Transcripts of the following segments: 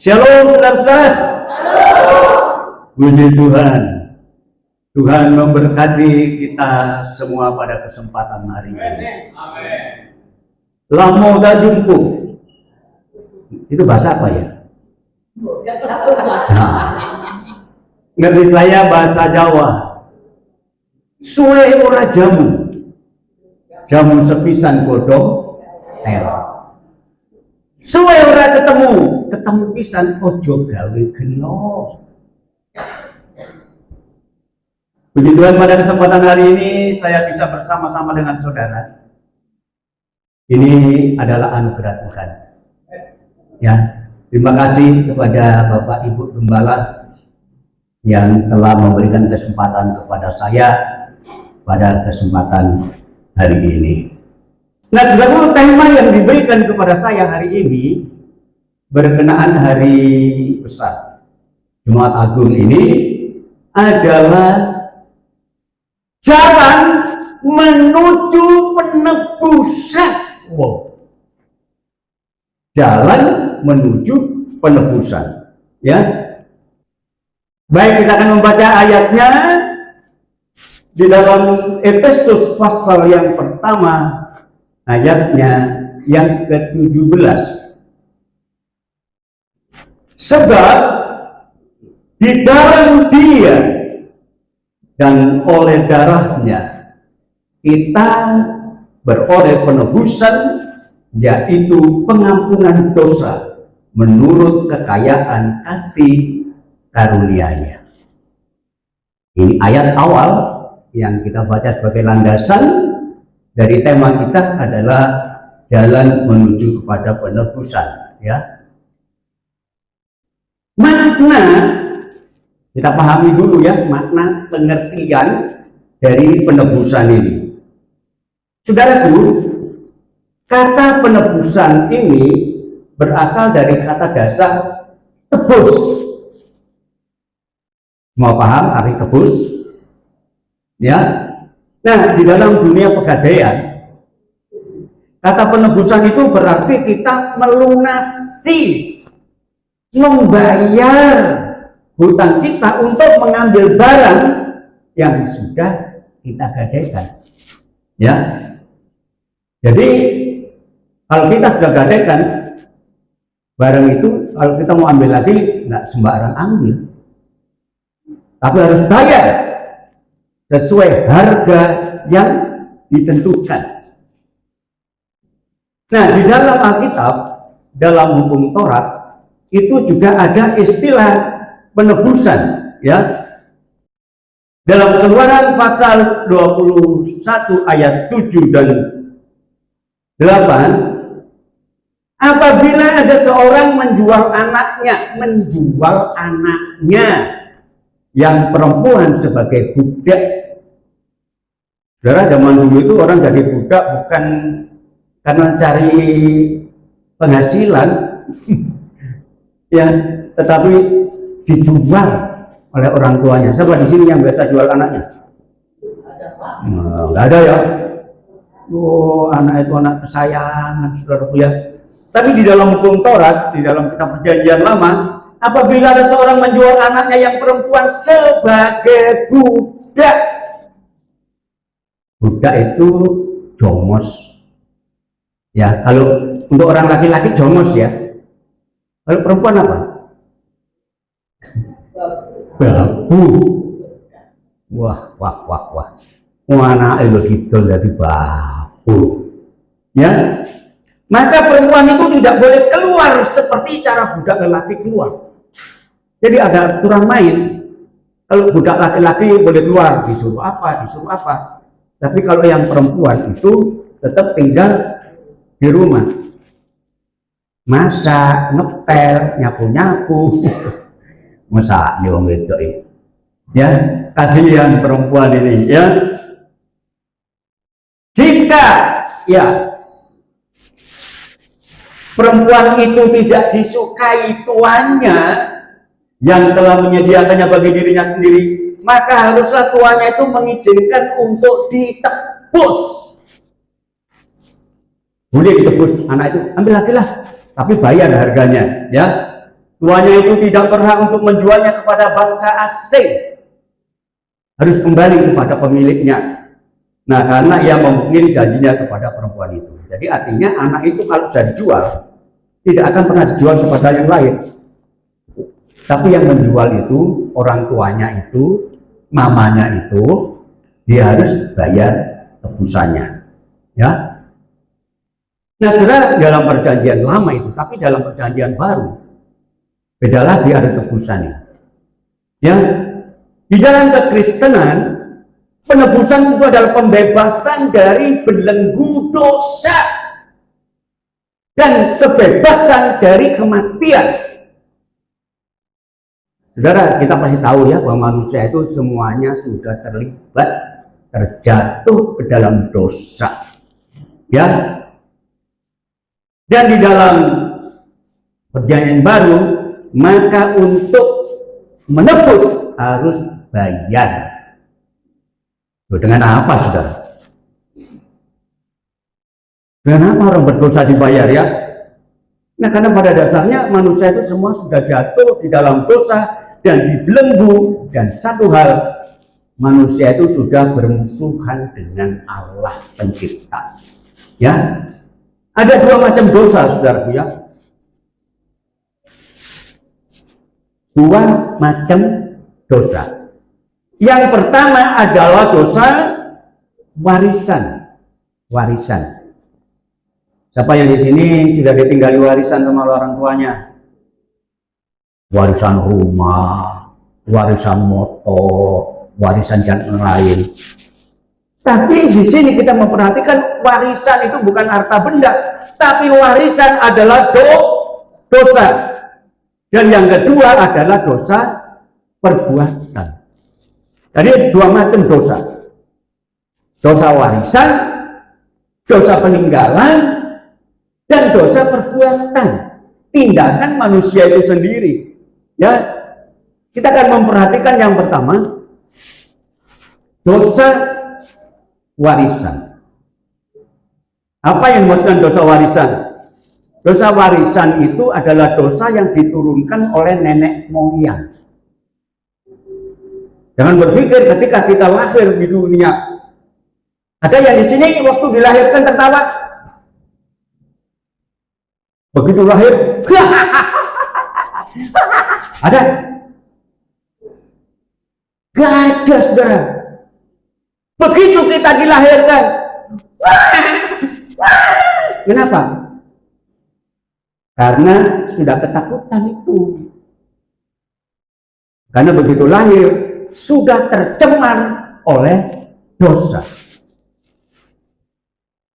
Shalom saudara-saudara. Puji Tuhan. Tuhan memberkati kita semua pada kesempatan hari ini. Amin. Lamo tak jumpa. Itu bahasa apa ya? Ngerti saya bahasa Jawa. Suwe ora jamu. Jamu sepisan godhong tel. Suwe ora ketemu pisan ojo gawe gelo. Puji Tuhan, pada kesempatan hari ini saya bisa bersama-sama dengan saudara. Ini adalah anugerah Tuhan. Ya, terima kasih kepada Bapak Ibu Gembala yang telah memberikan kesempatan kepada saya pada kesempatan hari ini. Nah, saudara, tema yang diberikan kepada saya hari ini berkenaan hari besar Jumat Agung ini adalah jalan menuju penebusan. Wow. Jalan menuju penebusan. Ya. Baik, kita akan membaca ayatnya di dalam Efesus pasal yang pertama, ayatnya yang ke-17. Sebab di dalam Dia dan oleh darahnya kita beroleh penebusan, yaitu pengampunan dosa menurut kekayaan kasih karunia-Nya. Ini ayat awal yang kita baca sebagai landasan dari tema kita adalah jalan menuju kepada penebusan, ya. Makna kita pahami dulu ya, makna pengertian dari penebusan ini. Saudaraku, kata penebusan ini berasal dari kata dasar tebus. Mau paham arti tebus? Ya. Nah, di dalam dunia pegadaian, kata penebusan itu berarti kita melunasi, membayar hutang kita untuk mengambil barang yang sudah kita gadaikan. Ya. Jadi kalau kita sudah gadaikan barang itu, kalau kita mau ambil lagi nggak sembarang ambil, tapi harus bayar sesuai harga yang ditentukan. Nah, di dalam Alkitab, dalam hukum Taurat itu juga ada istilah penebusan, ya. Dalam Keluaran pasal 21 ayat 7 dan 8, apabila ada seorang menjual anaknya yang perempuan sebagai budak. Saudara, zaman dulu itu orang jadi budak bukan karena cari penghasilan, ya, tetapi dijual oleh orang tuanya. Siapa di sini yang biasa jual anaknya? Nggak ada ya. Oh, anak itu anak kesayangan, saudaraku ya. Tapi di dalam hukum Taurat, di dalam kitab Perjanjian Lama, apabila ada seorang menjual anaknya yang perempuan sebagai budak, budak itu domos. Ya, kalau Untuk orang laki-laki jongos ya. Kalau perempuan apa? Babu. Wah. Anak begitu jadi babu. Ya. Maka perempuan itu tidak boleh keluar seperti cara budak lelaki keluar. Jadi ada aturan main. Kalau budak laki-laki boleh keluar, disuruh apa. Tapi kalau yang perempuan itu tetap tinggal di rumah. Masak, ngepel, nyapu-nyapu. Masak wong wedok iki. Ya, kasihan perempuan ini ya. Jika ya perempuan itu tidak disukai tuannya yang telah menyediakannya bagi dirinya sendiri, maka haruslah tuannya itu mengizinkan untuk ditebus. Boleh ditebus anak itu, ambil lagi lah, tapi bayar harganya ya. Tuannya itu tidak berhak untuk menjualnya kepada bangsa asing, harus kembali kepada pemiliknya. Nah, karena ia memungkiri janjinya kepada perempuan itu. Jadi artinya anak itu kalau sudah dijual, tidak akan pernah dijual kepada yang lain. Tapi yang menjual itu, orang tuanya itu, mamanya itu, dia harus bayar tebusannya. Ya. Nah, saudara, dalam perjanjian lama itu, tapi dalam perjanjian baru, beda lagi ada tebusannya. Ya. Di dalam kekristenan, penebusan itu adalah pembebasan dari belenggu dosa dan kebebasan dari kematian. Saudara, kita pasti tahu ya bahwa manusia itu semuanya sudah terlibat, terjatuh ke dalam dosa. Ya. Dan di dalam perjanjian baru, maka untuk menebus harus bayar. Dengan apa, saudara? Dengan apa orang berdosa dibayar ya? Nah, karena pada dasarnya manusia itu semua sudah jatuh di dalam dosa dan dibelenggu, dan satu hal, manusia itu sudah bermusuhan dengan Allah pencipta. Ya, ada dua macam dosa, saudaraku ya. Dua macam dosa. Yang pertama adalah dosa warisan. Siapa yang di sini sudah ditinggali warisan sama orang tuanya? Warisan rumah, warisan motor, warisan yang lain. Tapi di sini kita memperhatikan warisan itu bukan harta benda, tapi warisan adalah dosa. Dan yang kedua adalah dosa perbuatan. Jadi dua macam dosa. Dosa warisan, dosa peninggalan, dan dosa perbuatan. Tindakan manusia itu sendiri. Ya, kita akan memperhatikan yang pertama, dosa warisan. Apa yang dimaksudkan dosa warisan? Dosa warisan itu adalah dosa yang diturunkan oleh nenek moyang. Jangan berpikir ketika kita lahir di dunia. Ada yang di sini waktu dilahirkan tertawa. Begitu lahir, ada? Gak ada, saudara. Begitu kita dilahirkan, kenapa? Karena sudah ketakutan itu. Karena begitu lahir, sudah tercemar oleh dosa.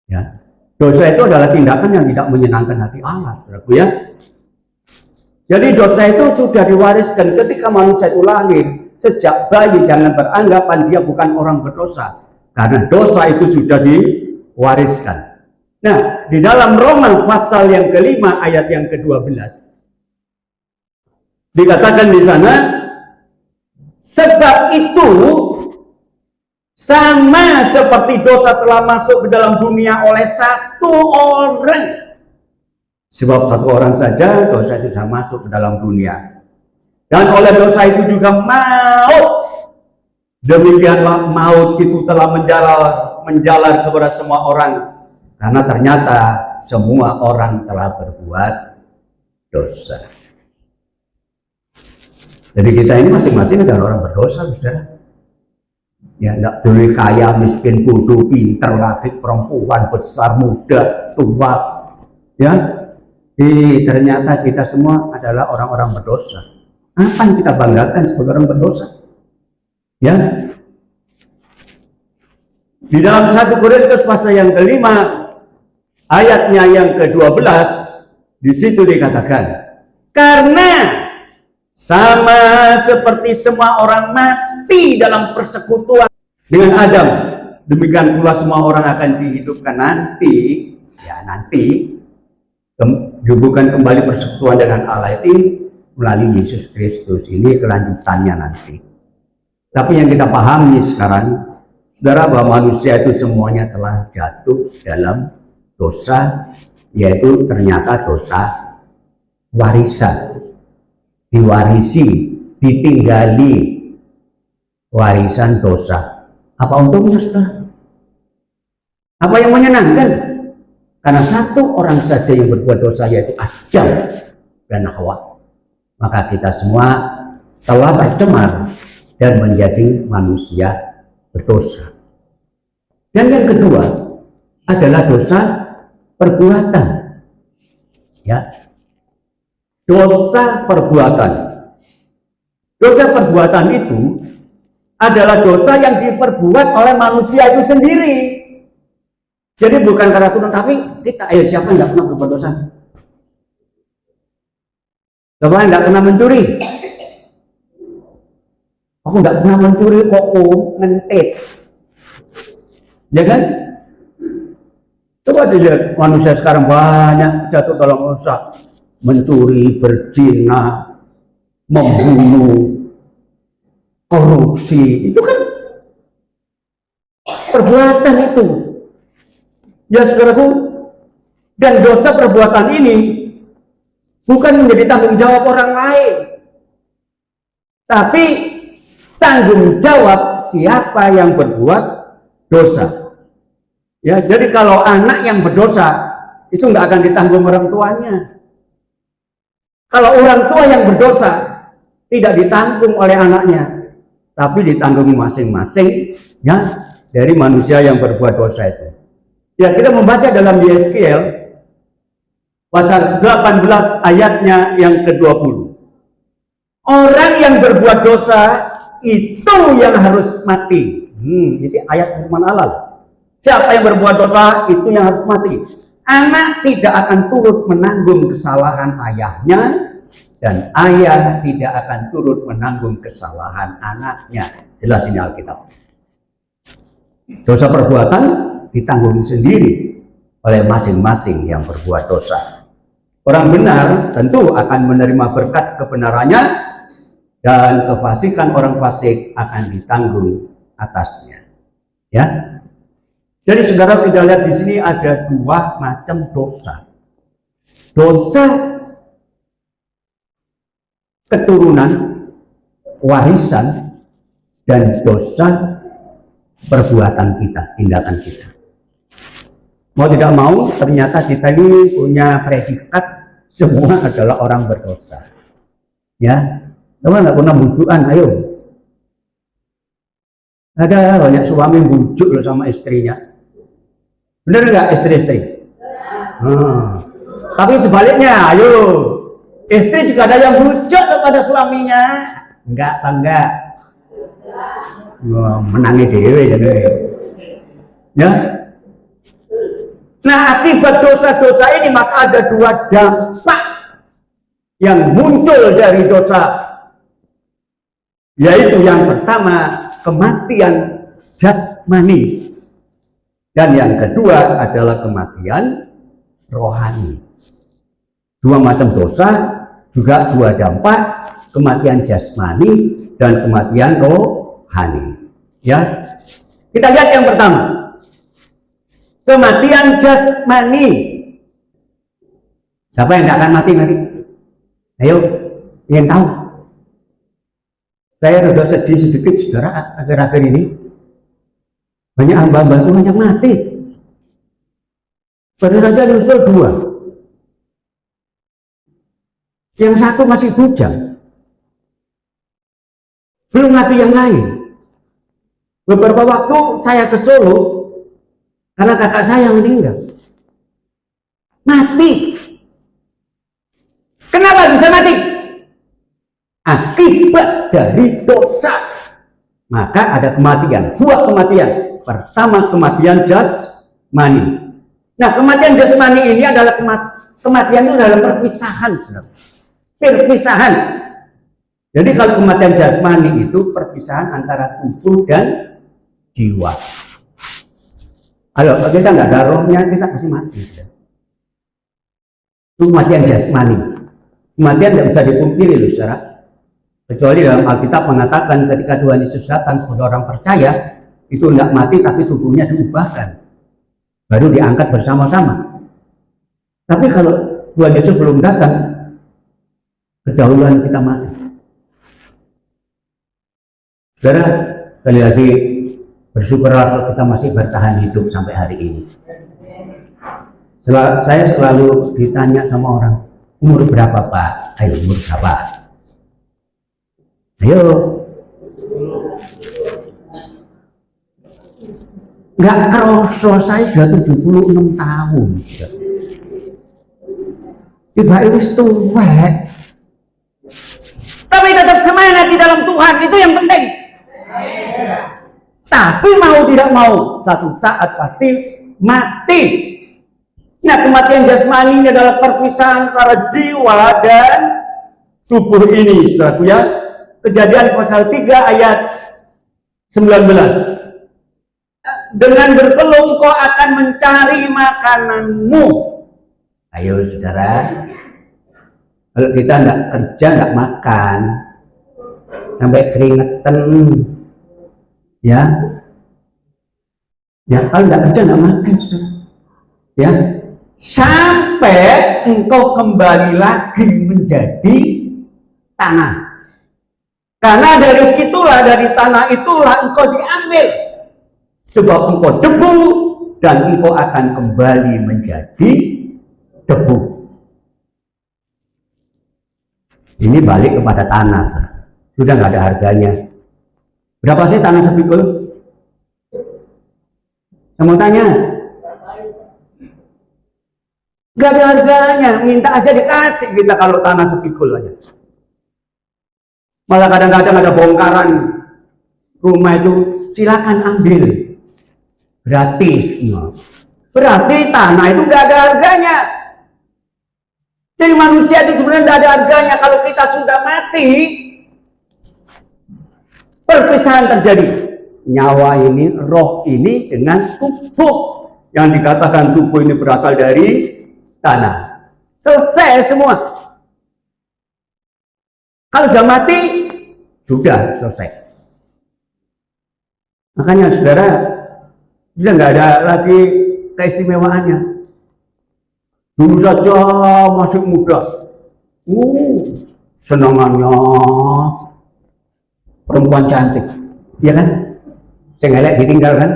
Ya. Dosa itu adalah tindakan yang tidak menyenangkan hati Allah, saudaraku ya. Jadi dosa itu sudah diwariskan ketika manusia itu lahir. Sejak bayi jangan beranggapan dia bukan orang berdosa, karena dosa itu sudah diwariskan. Nah, di dalam Roma pasal yang kelima ayat yang ke-12 dikatakan di sana, sebab itu sama seperti dosa telah masuk ke dalam dunia oleh satu orang. Sebab satu orang saja dosa itu sudah masuk ke dalam dunia. Dan oleh dosa itu juga maut. Demikianlah maut itu telah menjalar kepada semua orang. Karena ternyata semua orang telah berbuat dosa. Jadi kita ini masing-masing adalah orang berdosa, saudara. Ya, tidak boleh kaya, miskin, bodoh, pinter, laki, perempuan, besar, muda, tua. Ya, ternyata kita semua adalah orang-orang berdosa. Apa yang kita banggakan sebagai orang berdosa? Ya, di dalam 1 Korintus pasal yang ke-5, ayatnya yang ke-12, di situ dikatakan, karena sama seperti semua orang mati dalam persekutuan dengan Adam, demikian pula semua orang akan dihidupkan nanti. Ya, nanti dihubungkan kembali persekutuan dengan Allah itu melalui Yesus Kristus. Ini kelanjutannya nanti. Tapi yang kita pahami sekarang, saudara, bahwa manusia itu semuanya telah jatuh dalam dosa, yaitu ternyata dosa warisan. Diwarisi, ditinggali warisan dosa. Apa untungnya, saudara? Apa yang menyenangkan? Karena satu orang saja yang berbuat dosa, yaitu Adam dan Hawa, maka kita semua telah tercemar dan menjadi manusia berdosa. Dan yang kedua adalah dosa perbuatan. Ya, dosa perbuatan. Dosa perbuatan itu adalah dosa yang diperbuat oleh manusia itu sendiri. Jadi bukan karena Tuhan, tapi kita, siapa yang tidak pernah berbuat dosa? Siapa yang tidak pernah mencuri? Aku tidak pernah mencuri kok, ngentit. Ya kan? Coba dilihat, manusia sekarang banyak jatuh dalam dosa. Mencuri, berzina, membunuh, korupsi, itu kan perbuatan itu. Ya, saudaraku, dan dosa perbuatan ini bukan menjadi tanggung jawab orang lain, tapi tanggung jawab siapa yang berbuat dosa. Ya, jadi kalau anak yang berdosa itu nggak akan ditanggung orang tuanya. Kalau orang tua yang berdosa tidak ditanggung oleh anaknya, tapi ditanggung masing-masing, ya, dari manusia yang berbuat dosa itu. Ya, kita membaca dalam Yeskiel pasal 18 ayatnya yang ke-20. Orang yang berbuat dosa itu yang harus mati. Ini ayat firman Allah. Siapa yang berbuat dosa itu yang harus mati. Anak tidak akan turut menanggung kesalahan ayahnya, dan ayah tidak akan turut menanggung kesalahan anaknya. Jelas ini Alkitab. Dosa perbuatan ditanggung sendiri oleh masing-masing yang berbuat dosa. Orang benar tentu akan menerima berkat kebenarannya, dan kefasikan orang fasik akan ditanggung atasnya. Ya. Jadi saudara, kita lihat di sini ada dua macam dosa. Dosa keturunan, warisan, dan dosa perbuatan kita, tindakan kita. Mau tidak mau, ternyata kita ini punya predikat semua adalah orang berdosa. Ya, teman nggak pernah bujukan, ayo. Ada banyak suami bujuk loh sama istrinya. Bener nggak istri-istri? Tapi sebaliknya, ayo, istri juga ada yang bujuk kepada suaminya. Enggak. Menangi dewe jadi. Ya. Nah, akibat dosa-dosa ini maka ada dua dampak yang muncul dari dosa. Yaitu yang pertama, kematian jasmani. Dan yang kedua adalah kematian rohani. Dua macam dosa, juga dua dampak, kematian jasmani dan kematian rohani. Ya, kita lihat yang pertama, kematian jasmani. Siapa yang tidak akan mati nanti? Ayo, ingin tahu? Saya sudah sedih sedikit, saudara, akhir-akhir ini. Banyak hamba-hamba Tuhan yang mati. Baru saja nyusul 2. Yang satu masih bujang. Belum lagi yang lain. Beberapa waktu saya ke Solo, karena kakak saya yang meninggal. Mati. Kenapa bisa mati? Akibat dari dosa. Maka ada kematian, 2 kematian. Pertama, kematian jasmani. Nah, kematian jasmani ini adalah kematian itu adalah perpisahan, saudara. Perpisahan. Jadi kalau kematian jasmani itu perpisahan antara tubuh dan jiwa. Kalau kita nggak ada rohnya, kita pasti mati. Itu kematian jasmani. Kematian tidak bisa dipungkiri, loh, saudara. Kecuali dalam Alkitab mengatakan ketika Tuhan Yesus datang sebagai orang percaya, itu tidak mati tapi tubuhnya diubahkan. Baru diangkat bersama-sama. Tapi kalau Tuhan Yesus belum datang, kedahuluan kita mati. Saudara, sekali lagi bersyukurlah kalau kita masih bertahan hidup sampai hari ini. Saya selalu ditanya sama orang, umur berapa Pak? Ayo, umur berapa? Ayo. Nggak kerasa, saya sudah 76 tahun. Tiba-tiba tuwek. Tapi tetap semangat di dalam Tuhan, itu yang penting. Tapi mau tidak mau, satu saat pasti mati. Nah, kematian jasmani ini adalah perpisahan antara jiwa dan tubuh ini, saudaraku ya. Kejadian pasal 3 ayat 19. Dengan berpeluh kau akan mencari makananmu. Ayo saudara, kalau kita nggak kerja, nggak makan, sampai keringetan, ya kalau nggak kerja nggak makan, ya, sampai engkau kembali lagi menjadi tanah. Karena dari situlah, dari tanah itulah engkau diambil. Sebab engkau debu dan engkau akan kembali menjadi debu. Ini balik kepada tanah. Sudah nggak ada harganya. Berapa sih tanah sepikul? Saya mau tanya. Nggak ada harganya. Minta aja dikasih kita kalau tanah sepikul aja. Malah kadang-kadang ada bongkaran rumah itu, silakan ambil. Gratis. Berarti tanah itu nggak ada harganya. Jadi manusia itu sebenarnya nggak ada harganya. Kalau kita sudah mati, perpisahan terjadi. Nyawa ini, roh ini dengan tubuh. Yang dikatakan tubuh ini berasal dari tanah. Selesai semua. Kalau sudah mati, sudah selesai. Makanya saudara, sudah nggak ada lagi keistimewaannya. Dulu saja masih muda, senangannya perempuan cantik, ya kan? Saya nggak ditinggal kan?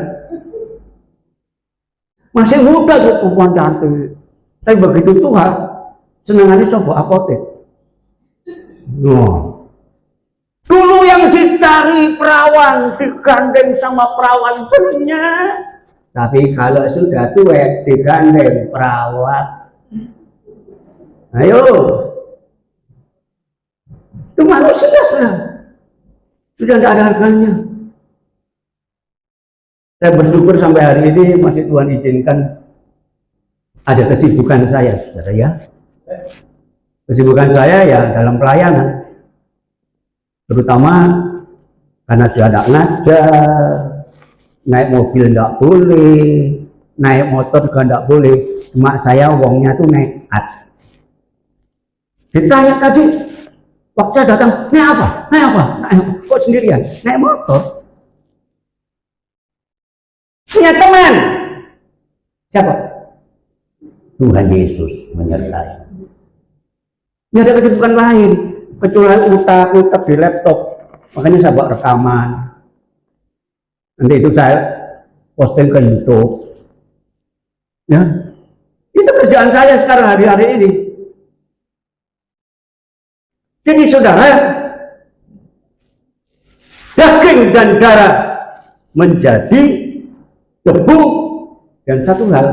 Masih muda tuh perempuan cantik, tapi begitu tua, senangannya sebuah apotek. Dulu yang dicari perawan, digandeng sama perawan punya. Tapi kalau sudah tua, digandeng perawat. Ayo. Itu manusia sudah tidak ada harganya. Saya bersyukur sampai hari ini masih Tuhan izinkan ada kesibukan saya, saudara ya. Kesibukan saya ya dalam pelayanan. Terutama karena sudah tidak ngajar, naik mobil tidak boleh, naik motor juga tidak boleh. Cuma saya uangnya tuh nekat. Ditanya tadi, waktu saya datang, naik apa? Naik apa? Kok sendirian? Naik motor. Punya teman. Siapa? Tuhan Yesus menyertai. Tidak ada kesibukan lain kecuali utak di laptop. Makanya saya buat rekaman. Nanti itu saya posting ke YouTube. Ya, Itu kerjaan saya sekarang hari-hari ini. Jadi saudara, daging dan darah menjadi debu, dan satu hal,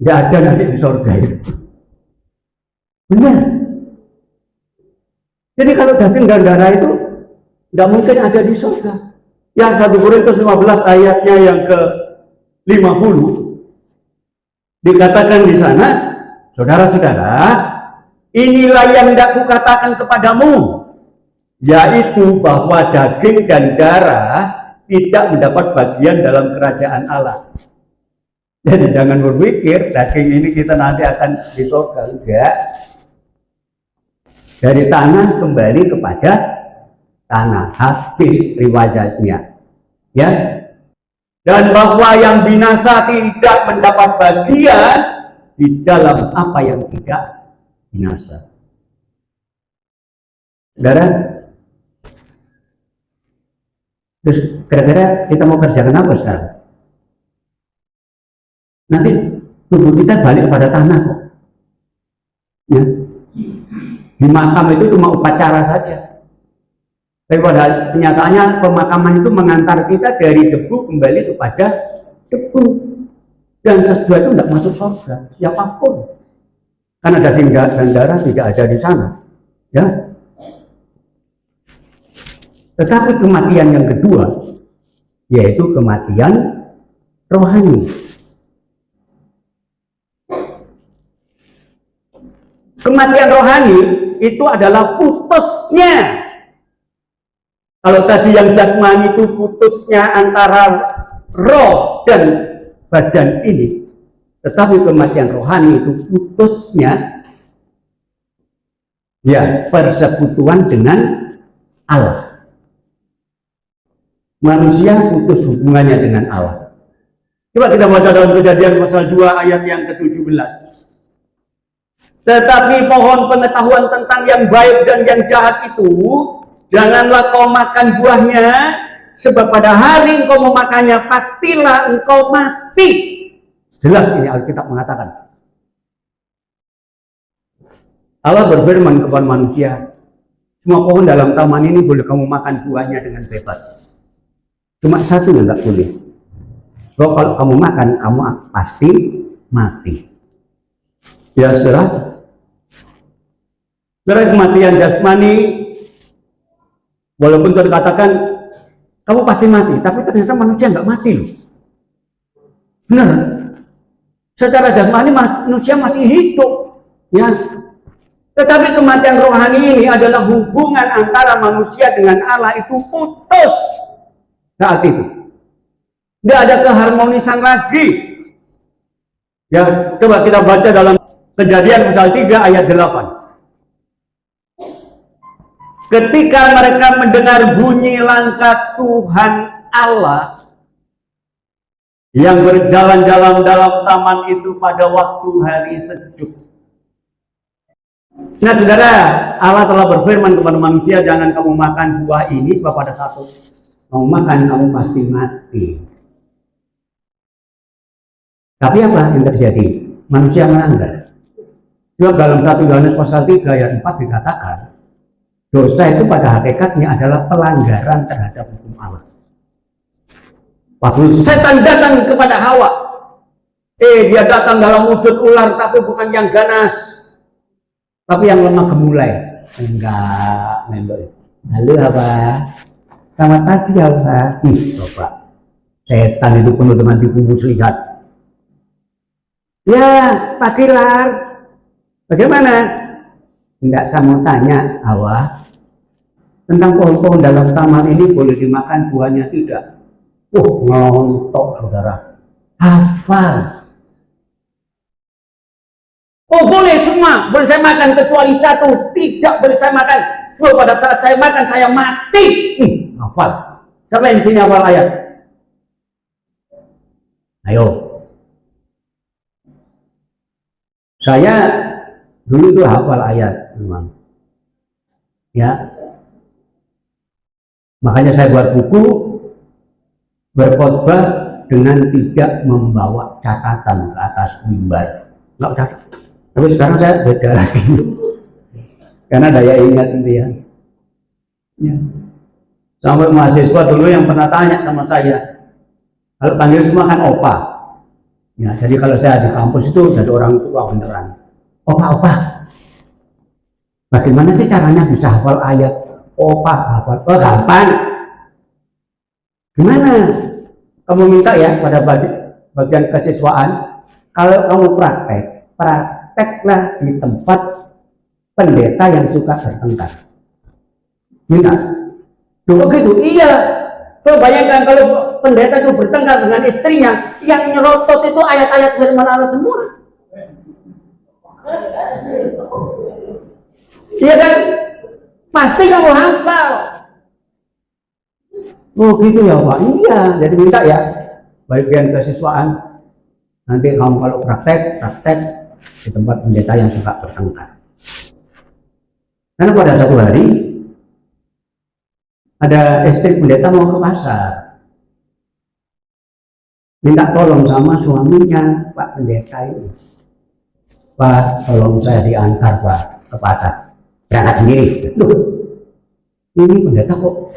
nggak ada nanti di surga itu. Benar. Jadi kalau daging dan darah itu nggak mungkin ada di surga. Yang 1 Korintus 15 ayatnya yang ke-50 dikatakan di sana, saudara-saudara, inilah yang hendak kukatakan kepadamu, yaitu bahwa daging dan darah tidak mendapat bagian dalam kerajaan Allah. Jadi jangan berpikir daging ini kita nanti akan di surga. Enggak. Dari tanah kembali kepada tanah, habis riwayatnya. Ya. Dan bahwa yang binasa tidak mendapat bagian di dalam apa yang tidak binasa. Saudara, terus kira-kira kita mau kerjakan apa sekarang? Nanti tubuh kita balik kepada tanah kok. Ya. Di makam itu cuma upacara saja. Tapi pada kenyataannya pemakaman itu mengantar kita dari debu kembali kepada debu. Dan sesuatu itu tidak masuk surga, siapapun. Karena daging dan darah tidak ada di sana. Ya. Tetapi kematian yang kedua, yaitu kematian rohani. Kematian rohani itu adalah putusnya. Kalau tadi yang jasmani itu putusnya antara roh dan badan ini, tetapi kematian rohani itu putusnya ya persekutuan dengan Allah. Manusia putus hubungannya dengan Allah. Coba kita baca dalam Kejadian pasal 2 ayat yang ke-17. Tetapi pohon pengetahuan tentang yang baik dan yang jahat itu, janganlah kau makan buahnya, sebab pada hari engkau memakannya, pastilah engkau mati. Jelas ini Alkitab mengatakan. Allah berfirman kepada manusia, semua pohon dalam taman ini boleh kamu makan buahnya dengan bebas. Cuma satu yang tidak boleh. Kalau kamu makan, kamu pasti mati. Ya saudara, kematian jasmani, walaupun Tuhan katakan kamu pasti mati, tapi ternyata manusia nggak mati loh. Benar. Secara jasmani manusia masih hidup, ya. Tetapi kematian rohani ini adalah hubungan antara manusia dengan Allah itu putus saat itu. Nggak ada keharmonisan lagi. Ya, coba kita baca dalam Kejadian pasal 3 ayat 8. Ketika mereka mendengar bunyi langkah Tuhan Allah yang berjalan-jalan dalam taman itu pada waktu hari sejuk. Nah saudara, Allah telah berfirman kepada manusia, jangan kamu makan buah ini, sebab pada satu kamu makan, kamu pasti mati. Tapi apa yang terjadi? Manusia melanggar. Sebab dalam 1 Yohanes pasal 3 ayat 4 dikatakan, dosa itu pada hakikatnya adalah pelanggaran terhadap hukum Allah. Waktu setan datang kepada Hawa, dia datang dalam wujud ular, tapi bukan yang ganas, tapi yang lemah gemulai. Enggak, member. Halo apa? Selamat pagi apa? Coba, setan itu penuh dengan tipu muslihat. Ya, Pak Kilar, bagaimana? Enggak, saya mau tanya Hawa tentang pohon-pohon dalam taman ini boleh dimakan buahnya tidak? Ngontok saudara, hafal. Oh boleh semua, boleh saya makan kecuali satu, tidak boleh saya makan. So pada saat saya makan saya mati. Hafal. Siapa yang di sini hafal ayat? Ayo. Saya dulu itu hafal ayat memang. Ya. Makanya saya buat buku berkhotbah dengan tidak membawa catatan ke atas mimbar. nggak usah. Tapi sekarang saya beda lagi. Karena daya ingat itu ya. Ya. Sampai mahasiswa dulu yang pernah tanya sama saya, kalau panggil semua kan opa. Ya, jadi kalau saya di kampus itu jadi orang tua beneran. Opa. Bagaimana sih caranya bisa hafal ayat? Opa hafal. Oh, gampang. Gimana? Kamu minta ya pada bagian kesiswaan, kalau kamu prakteklah di tempat pendeta yang suka bertengkar. Minta. Loh gitu? Iya. Coba bayangkan kalau pendeta itu bertengkar dengan istrinya, yang nyelotot itu ayat-ayat firman Allah semua. Iya kan? Pasti kamu hafal. Oh gitu ya Pak? Iya. Jadi minta ya, bagian kesiswaan, nanti kamu kalau praktek di tempat pendeta yang suka bertengkar. Karena pada satu hari ada istri pendeta mau ke pasar, minta tolong sama suaminya, Pak pendeta ini, Pak tolong saya diantar Pak ke pasar, berangkat sendiri. Loh, ini pendeta kok.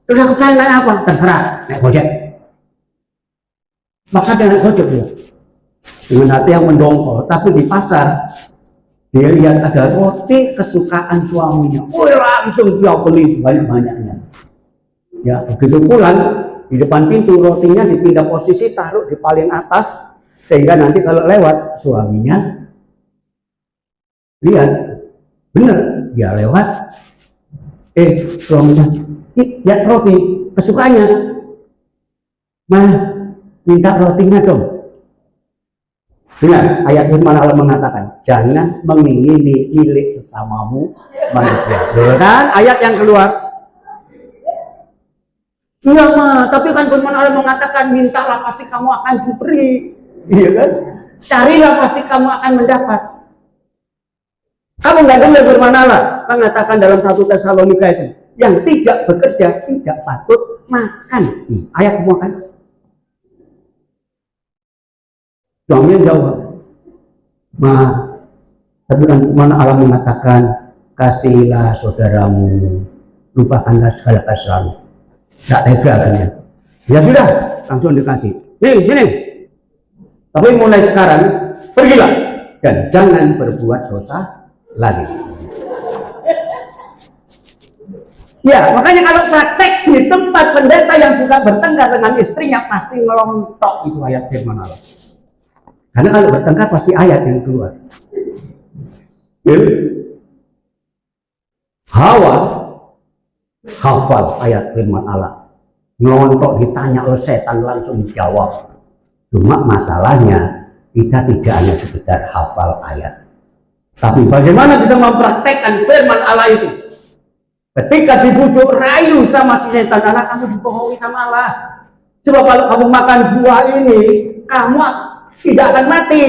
Terus aku saya naik apa? Terserah, naik gojek. Maka dia naik gojek ya, dengan hati yang mendongkol. Tapi di pasar dia lihat ada roti kesukaan suaminya, langsung dia beli sebanyak-banyaknya. Ya begitu pulang, di depan pintu rotinya dipindah posisi, taruh di paling atas, sehingga nanti kalau lewat suaminya lihat, bener dia lewat, suaminya lihat roti kesukaannya, minta rotinya dong. Dengar, ayat firman Allah mengatakan, jangan mengingini milik sesamamu manusia. Betul kan? Ayat yang keluar. Iya mah, tapi kan firman Allah mengatakan, mintalah pasti kamu akan diberi. Iya kan? Carilah pasti kamu akan mendapat. Kamu nggak dengar firman Allah mengatakan dalam 1 Tesalonika itu, yang tidak bekerja tidak patut makan. Ayat semua kan? Suaminya jawab, tapi kan mana Allah mengatakan, kasihilah saudaramu, lupakanlah segala kesalahan. Tak tega kan ya? Ya sudah, langsung dikasih. Nih, sini. Tapi mulai sekarang, pergilah dan jangan berbuat dosa lagi. Ya, makanya kalau praktek di tempat pendeta yang suka bertengkar dengan istrinya, pasti ngelontok itu ayat firman Allah. Karena kalau bertengkar pasti ayat yang keluar. Hawa hafal ayat firman Allah. Ngelontok ditanya oleh setan langsung dijawab. Cuma masalahnya kita tidak hanya sekedar hafal ayat. Tapi bagaimana bisa mempraktekkan firman Allah itu? Ketika dibujuk rayu sama si setan, karena kamu dibohongi sama Allah. Coba kalau kamu makan buah ini, kamu tidak akan mati.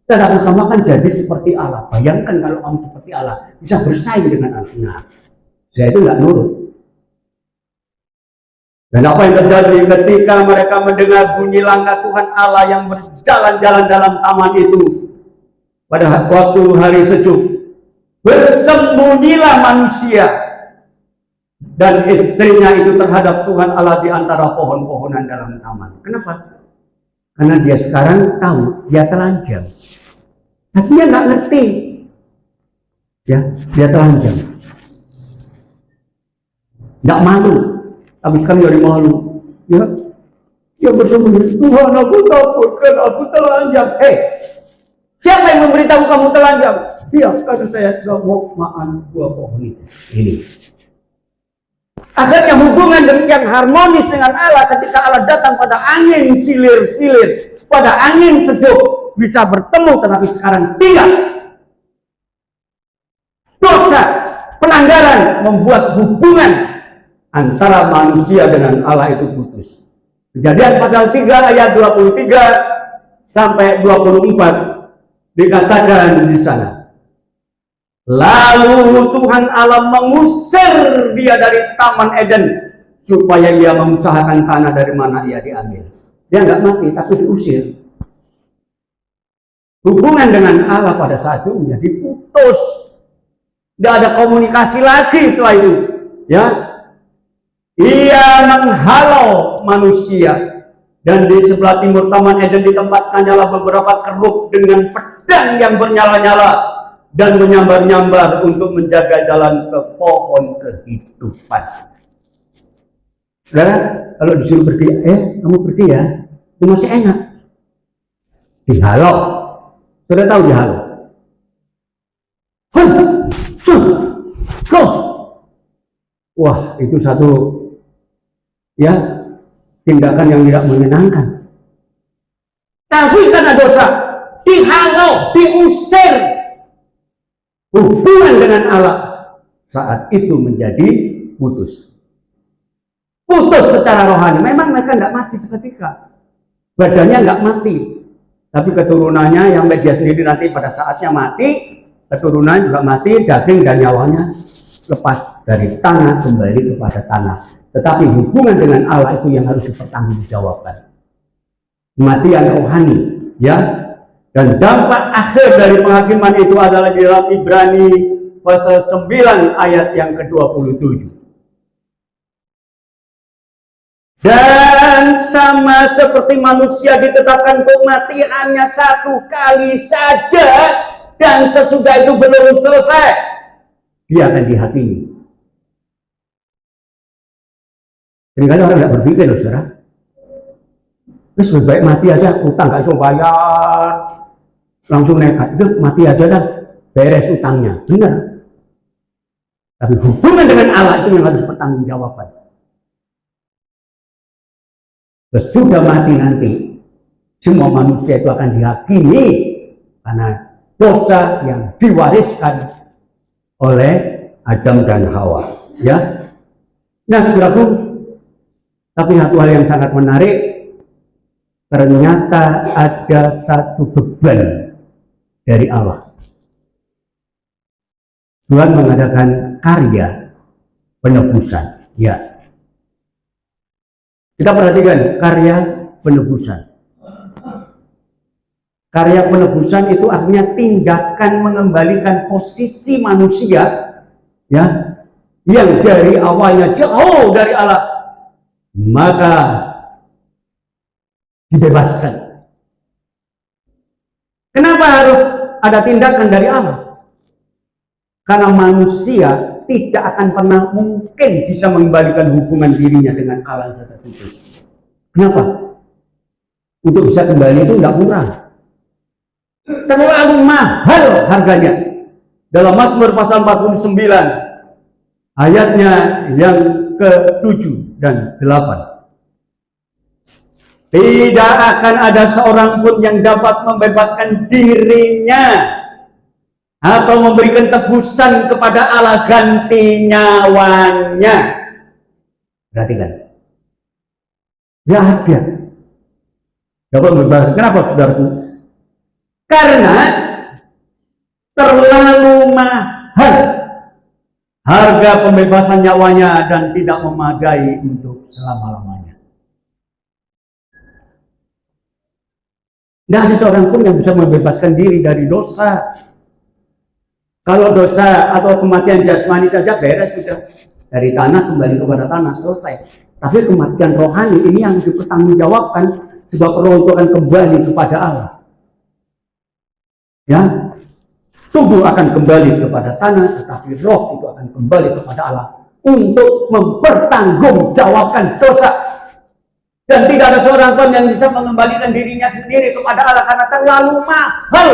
Tetapi kamu akan jadi seperti Allah. Bayangkan kalau kamu seperti Allah, bisa bersaing dengan Allah. Nah, saya itu nggak nurut. Dan apa yang terjadi ketika mereka mendengar bunyi langkah Tuhan Allah yang berjalan-jalan dalam taman itu pada waktu hari sejuk, bersembunyilah manusia dan istrinya itu terhadap Tuhan Allah di antara pohon-pohonan dalam taman. Kenapa? Karena dia sekarang tahu dia telanjang. Tapi dia nggak ngerti. Ya, dia telanjang. Nggak malu. Tapi sekarang jadi malu. Ya, dia bersembunyi. Tuhan, aku takut karena aku telanjang. Siapa yang memberitahu kamu telanjang? Dia, karena saya sudah mau makan buah pohon itu. Ini. Akhirnya hubungan yang harmonis dengan Allah ketika Allah datang pada angin silir-silir, pada angin sejuk, bisa bertemu, tetapi sekarang tidak. Dosa, pelanggaran membuat hubungan antara manusia dengan Allah itu putus. Kejadian pasal 3 ayat 23 sampai 24 dikatakan di sana. Lalu Tuhan Allah mengusir dia dari Taman Eden supaya ia mengusahakan tanah dari mana ia diambil. Dia nggak mati tapi diusir. hubungan dengan Allah pada saat itu menjadi putus. Tidak ada komunikasi lagi setelah itu. Ya, ia menghalau manusia, dan di sebelah timur Taman Eden ditempatkannya beberapa keruk dengan pedang yang bernyala-nyala dan menyambar-nyambar untuk menjaga jalan ke pohon kehidupan. Saudara, kalau disuruh pergi, kamu pergi ya, itu masih enak. Dihalau. Sudah tahu dihalau? Wah, itu satu ya tindakan yang tidak menyenangkan. Tapi karena dosa, dihalau, diusir. Hubungan dengan Allah saat itu menjadi putus. Putus secara rohani. Memang mereka tidak mati seketika. Badannya nggak mati. Tapi keturunannya yang dia sendiri nanti pada saatnya mati, keturunan juga mati, daging dan nyawanya lepas dari tanah kembali kepada tanah. Tetapi hubungan dengan Allah itu yang harus dipertanggungjawabkan. Kematian rohani, ya. Dan dampak akhir dari penghakiman itu adalah di dalam Ibrani pasal 9 ayat yang ke-27. Dan sama seperti manusia ditetapkan untuk mati hanya satu kali saja, dan sesudah itu belum selesai, dia akan dihakimi. Seringkali orang tidak berpikir loh, saudara. Terus lebih baik mati aja, utang gak bisa bayar, langsung nekat, itu mati aja dah, beres utangnya. Benar. Tapi hubungan dengan Allah itu yang harus bertanggungjawabkan. Sesudah mati nanti, semua manusia itu akan dihakimi karena dosa yang diwariskan oleh Adam dan Hawa. Ya, nah saudaraku, tapi satu hal yang sangat menarik, ternyata ada satu beban dari Allah. Tuhan mengadakan karya penebusan. Ya. Kita perhatikan karya penebusan. Karya penebusan itu artinya tindakan mengembalikan posisi manusia, ya, yang dari awalnya jauh dari Allah, maka dibebaskan. Kenapa harus ada tindakan dari Allah? Karena manusia tidak akan pernah mungkin bisa mengembalikan hubungan dirinya dengan Allah yang terputus. Kenapa? Untuk bisa kembali itu tidak murah. Terlalu mahal harganya. Dalam Mazmur pasal 49, ayatnya yang ke-7 dan 8. Tidak akan ada seorang pun yang dapat membebaskan dirinya atau memberikan tebusan kepada Allah ganti nyawanya. Perhatikan. Ya ada. Dapat membebaskan. Kenapa, saudaraku? Karena terlalu mahal harga pembebasan nyawanya dan tidak memadai untuk selama-lamanya. Tidak ada seorang pun yang bisa membebaskan diri dari dosa. Kalau dosa atau kematian jasmani saja beres sudah, dari tanah kembali kepada tanah, selesai. Tapi kematian rohani ini yang dipertanggungjawabkan, sebab roh itu akan kembali kepada Allah. Ya, tubuh akan kembali kepada tanah, tetapi roh itu akan kembali kepada Allah untuk mempertanggungjawabkan dosa. Dan tidak ada seorang pun yang bisa mengembalikan dirinya sendiri kepada Allah karena terlalu mahal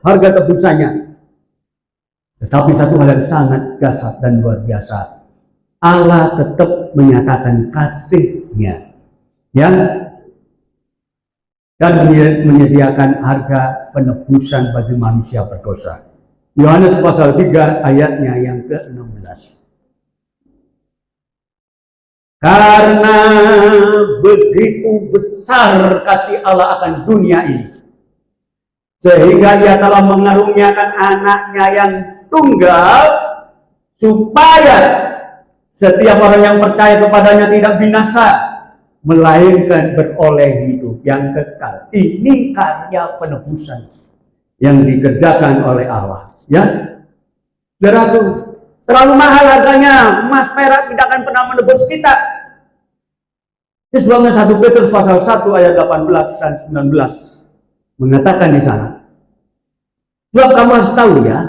harga tebusannya. Tetapi satu hal yang sangat dasar dan luar biasa, Allah tetap menyatakan kasih-Nya, ya, dan menyediakan harga penebusan bagi manusia berdosa. Yohanes pasal 3 ayatnya yang ke-16. Karena begitu besar kasih Allah akan dunia ini, sehingga Dia telah mengaruniakan anaknya yang tunggal, supaya setiap orang yang percaya kepadanya tidak binasa, melainkan beroleh hidup yang kekal. Ini karya penebusan. yang dikerjakan oleh Allah. Ya, saudaraku, terlalu mahal harganya. Emas perak tidak akan pernah menebus kita. Itu sebabnya 1 Petrus pasal 1 ayat 18 dan 19 mengatakan di sana. Sebab kamu harus tahu ya,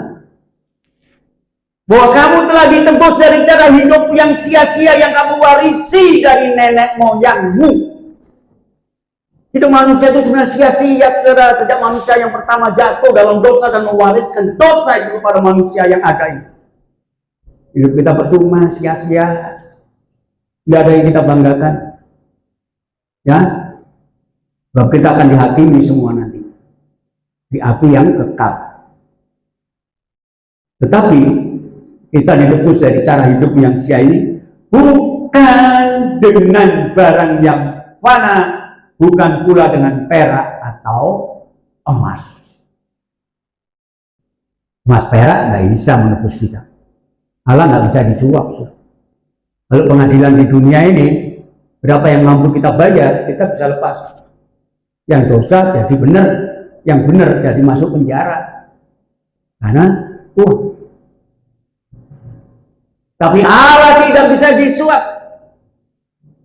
bahwa kamu telah ditebus dari cara hidup yang sia-sia yang kamu warisi dari nenek moyangmu. Hidup manusia itu sebenarnya sia-sia, saudara. Sejak manusia yang pertama jatuh dalam dosa dan mewariskan dosa itu kepada manusia yang ada ini. Hidup kita percuma, sia-sia. Tidak ada yang kita banggakan. Ya, sebab kita akan dihakimi semua nanti. Di api yang kekal. Tetapi, kita ditebus dari cara hidup yang sia ini. Bukan dengan barang yang fana. Bukan pula dengan perak atau emas. Emas perak nggak bisa menebus kita. Allah nggak bisa disuap. Kalau pengadilan di dunia ini, berapa yang mampu kita bayar, kita bisa lepas. Yang dosa jadi benar, yang benar jadi masuk penjara. Karena, tapi Allah tidak bisa disuap.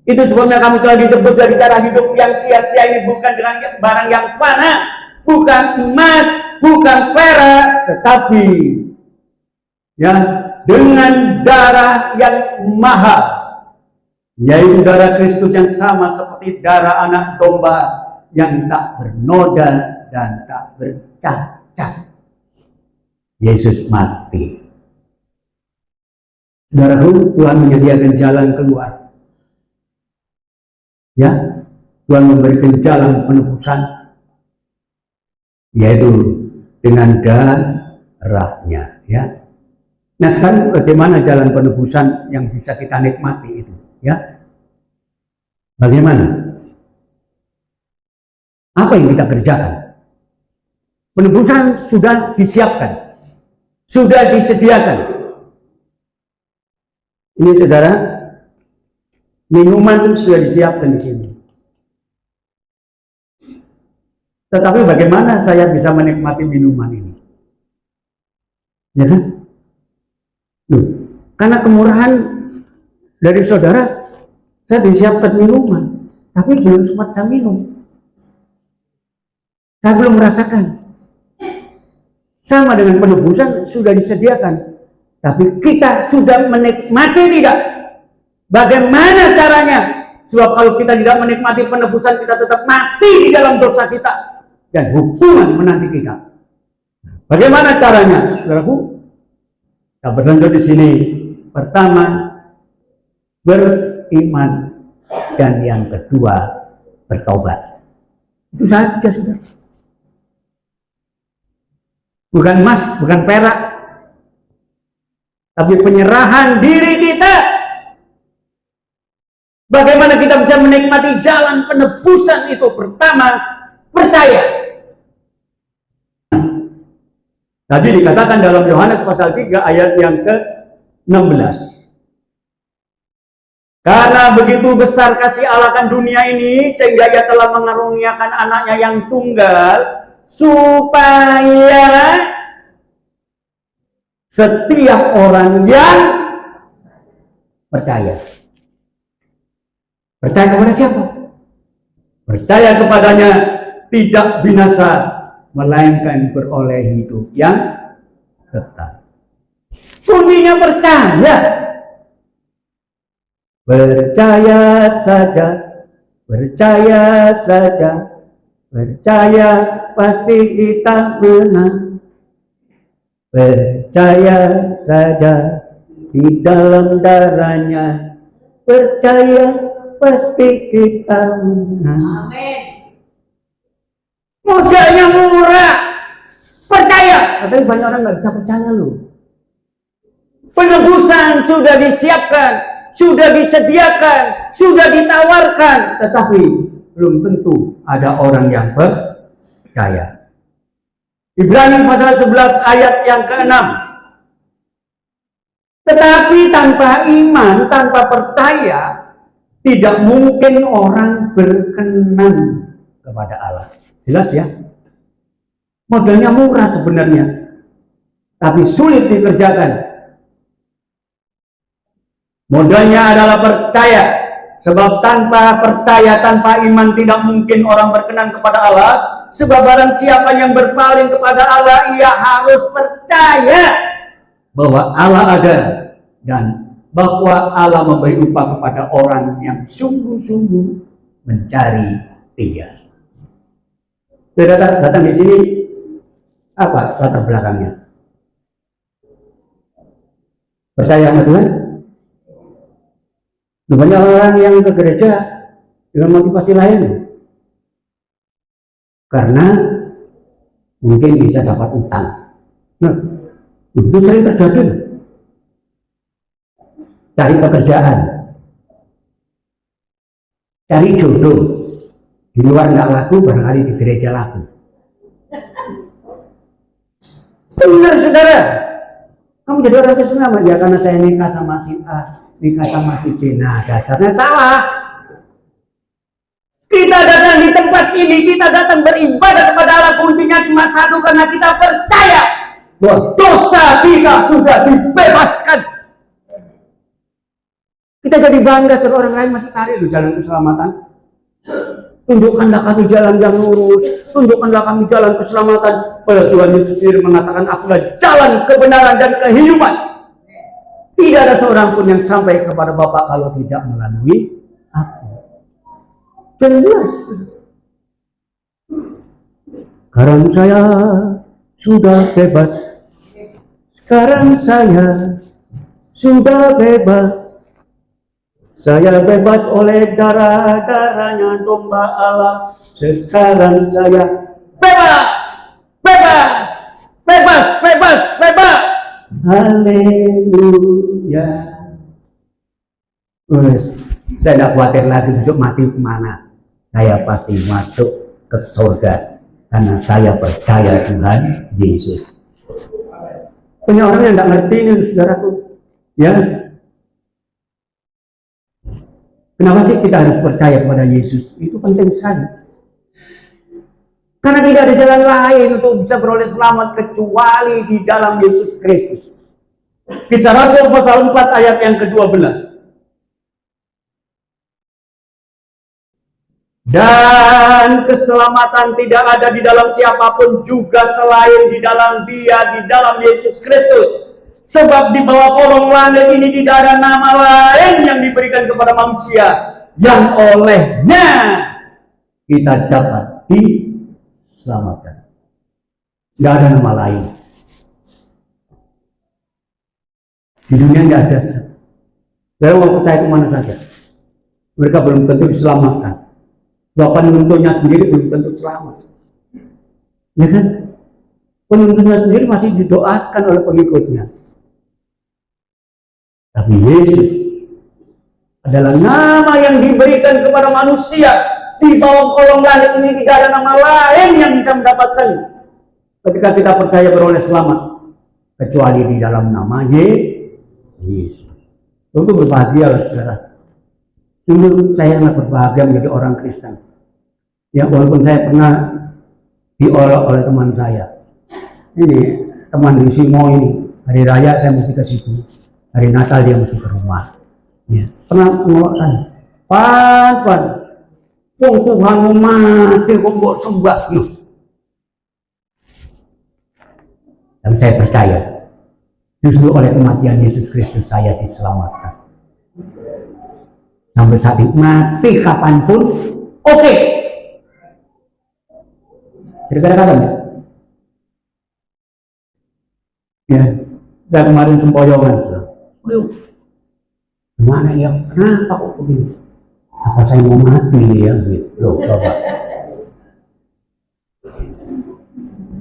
Itu sebabnya kamu telah ditebus dari cara hidup yang sia-sia ini, bukan dengan barang yang fana, bukan emas, bukan perak, tetapi ya dengan darah yang mahal, yaitu darah Kristus yang sama seperti darah anak domba yang tak bernoda dan tak bercacat. Yesus mati. Saudaraku, Tuhan menyediakan jalan keluar. Ya, Tuhan memberikan jalan penebusan, yaitu dengan darahnya. Ya. Nah, sekarang bagaimana jalan penebusan yang bisa kita nikmati itu? Ya, bagaimana? Apa yang kita kerjakan? Penebusan sudah disiapkan, sudah disediakan. Ini saudara. Minuman sudah disiapkan di sini. Tetapi bagaimana saya bisa menikmati minuman ini? Ya kan? Karena kemurahan dari saudara, saya disiapkan minuman, tapi belum sempat saya minum. Saya belum merasakan. Sama dengan penebusan sudah disediakan, tapi kita sudah menikmati tidak? Bagaimana caranya? Sebab kalau kita tidak menikmati penebusan, kita tetap mati di dalam dosa kita dan hukuman menanti kita. Bagaimana caranya, saudaraku? Kita berlanjut di sini. Pertama, beriman, dan yang kedua, bertobat. Itu saja, saudara. Bukan emas, bukan perak, tapi penyerahan diri kita. Bagaimana kita bisa menikmati jalan penebusan itu? Pertama, percaya. Tadi dikatakan dalam Yohanes pasal 3 ayat yang ke-16. Karena begitu besar kasih Allah akan dunia ini, sehingga Ia telah mengaruniakan anaknya yang tunggal, supaya setiap orang yang percaya. Percaya kepada siapa? Percaya kepadanya tidak binasa, melainkan beroleh hidup yang kekal. Kuncinya percaya. Percaya saja, percaya saja, percaya pasti kita menang. Percaya saja di dalam darahnya, percaya pasti kita menang. Amin. Modalnya murah, percaya. Tapi banyak orang nggak bisa percaya loh. Penebusan sudah disiapkan, sudah disediakan, sudah ditawarkan, tetapi belum tentu ada orang yang percaya. Ibrani pasal 11 ayat yang ke-6. Tetapi tanpa iman, tanpa percaya, tidak mungkin orang berkenan kepada Allah. Jelas ya? Modalnya murah sebenarnya, tapi sulit dikerjakan. Modalnya adalah percaya, sebab tanpa percaya, tanpa iman tidak mungkin orang berkenan kepada Allah. Sebab barang siapa yang berpaling kepada Allah, ia harus percaya bahwa Allah ada dan bahwa Allah memberi upah kepada orang yang sungguh-sungguh mencari Dia. Saudara datang di sini, apa latar belakangnya? Percaya sama Tuhan? Banyak orang yang ke gereja dengan motivasi lain, karena mungkin bisa dapat utang. Nah, itu sering terjadi. Cari pekerjaan, cari jodoh, di luar nggak laku, barangkali di gereja laku. Benar saudara, kamu jadi orang Kristen apa? Ya karena saya nikah sama si A, nikah sama si B. Nah, dasarnya salah. Kita datang di tempat ini, kita datang beribadah kepada Allah, kuncinya cuma satu, karena kita percaya bahwa dosa kita sudah dibebaskan. Kita jadi bangga kalau orang lain masih cari loh jalan keselamatan. Tunjukkanlah kami jalan yang lurus, tunjukkanlah kami jalan keselamatan. Padahal Tuhan Yesus sendiri mengatakan, akulah jalan kebenaran dan kehidupan. Tidak ada seorang pun yang sampai kepada Bapa kalau tidak melalui aku. Jelas. Sekarang saya sudah bebas. Sekarang saya sudah bebas. Saya bebas oleh darah-darahnya domba Allah. Sekarang saya bebas, bebas, bebas, bebas, bebas. Haleluya. Saya tidak khawatir lagi besok mati kemana. Saya pasti masuk ke surga karena saya percaya Tuhan Yesus. Banyak orang yang tidak ngerti ini, saudaraku. Ya. Kenapa sih kita harus percaya kepada Yesus? Itu penting sekali. Karena tidak ada jalan lain untuk bisa beroleh selamat kecuali di dalam Yesus Kristus. Kisah Rasul pasal 4 ayat yang ke-12. Dan keselamatan tidak ada di dalam siapapun juga selain di dalam Dia, di dalam Yesus Kristus. Sebab di bawah kolong langit ini tidak ada nama lain yang diberikan kepada manusia yang olehnya kita dapat diselamatkan. Tidak ada nama lain. Di dunia tidak ada. Saya mau percaya kemana saja, mereka belum tentu diselamatkan. Bahkan penuntutnya sendiri belum tentu selamat. Ya kan? Penuntutnya sendiri masih didoakan oleh pengikutnya. Tapi Yesus adalah nama yang diberikan kepada manusia. Di bawah kolong langit ini tidak ada nama lain yang bisa mendapatkan ketika kita percaya beroleh selamat kecuali di dalam nama Yesus. Itu berbahagia lah saudara. Dulu saya sangat berbahagia menjadi orang Kristen. Ya walaupun saya pernah diolok oleh teman saya. Ini teman di Simo ini, hari raya saya mesti ke situ. Hari Natal dia mesti ke rumah. Ya, pernah mengolokkan. Pan, Tuhanmu mati kok mbok sembah. Dan saya percaya, justru oleh kematian Yesus Kristus saya diselamatkan. Sampai saat ini mati kapanpun, oke. Kira-kira kapan ya? Ya, saya kemarin sempoyongan. Gimana ya? Kenapa kok begini? Apa saya mau mati ya? Gitu, coba.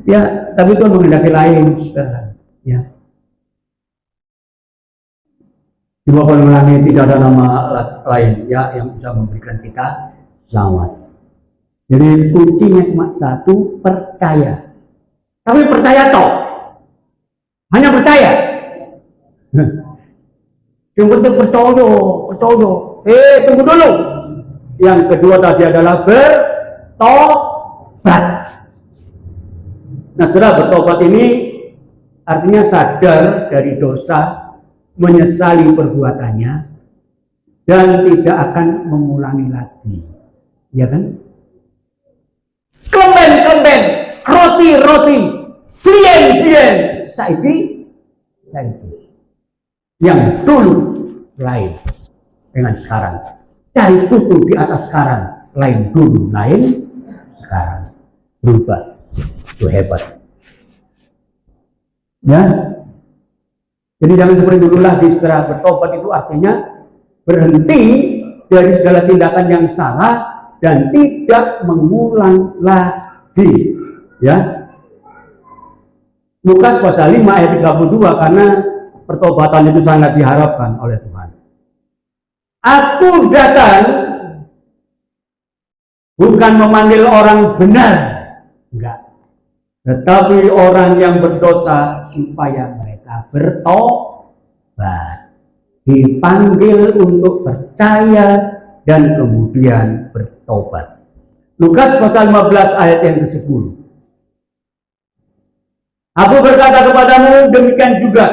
Ya, tapi itu menghendaki lain, saudara. Ya. Di bawah langit tidak ada nama lain ya yang bisa memberikan kita selamat. Jadi kuncinya cuma satu, percaya. Tapi percaya toh, hanya percaya. Yang penting percaya. Tunggu dulu. Yang kedua tadi adalah bertobat. Nah, saudara, bertobat ini artinya sadar dari dosa, menyesali perbuatannya, dan tidak akan mengulangi lagi. Ya kan? Kemben, roti, bien, saiki. Yang dulu lain dengan sekarang. Cari tutu di atas sekarang, lain dulu, lain sekarang. Berubah, itu hebat. Ya, jadi jangan seperti dulu lagi. Setelah bertobat itu artinya berhenti dari segala tindakan yang salah dan tidak mengulang lagi. Ya, Lukas pasal 5 ayat 32, karena pertobatan itu sangat diharapkan oleh Tuhan. Aku datang bukan memanggil orang benar, enggak, tetapi orang yang berdosa supaya mereka bertobat. Dipanggil untuk percaya dan kemudian bertobat. Lukas pasal 15 ayat yang ke-10. Aku berkata kepadamu, demikian juga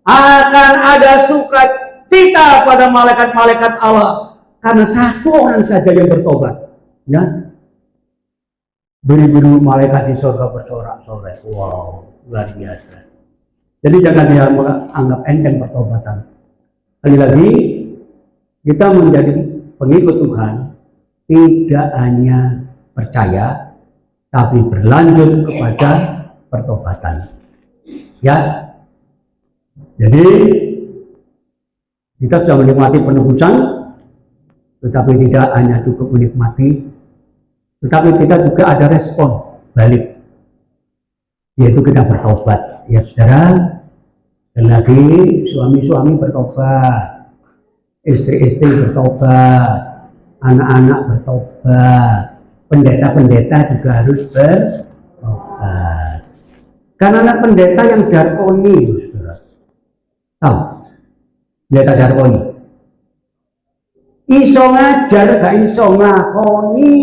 akan ada sukacita pada malaikat-malaikat Allah karena satu orang saja yang bertobat. Ya, beribu malaikat di surga bersorak-sorai. Wow, luar biasa. Jadi jangan dianggap enteng pertobatan. Sekali lagi, kita menjadi pengikut Tuhan tidak hanya percaya, tapi berlanjut kepada pertobatan. Ya, jadi kita sudah menikmati penebusan, tetapi tidak hanya cukup menikmati, tetapi kita juga ada respon balik, yaitu kita bertobat. Ya saudara, dan lagi suami-suami bertobat, istri-istri bertobat, anak-anak bertobat, pendeta-pendeta juga harus bertobat. Karena anak pendeta yang jarkoni, saudara, tahu? Pendeta jarkoni, iso ngajar gak iso ngakoni.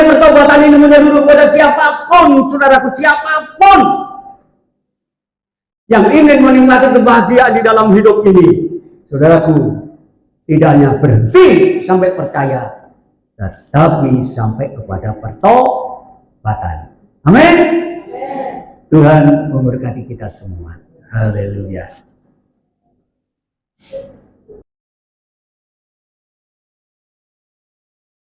Pertobatan ini menyeluruh pada siapapun, saudaraku, siapapun yang ingin menikmati kebahagiaan di dalam hidup ini. Saudaraku, tidak hanya berhenti sampai percaya, tetapi sampai kepada pertobatan. Amin. Tuhan memberkati kita semua. Haleluya.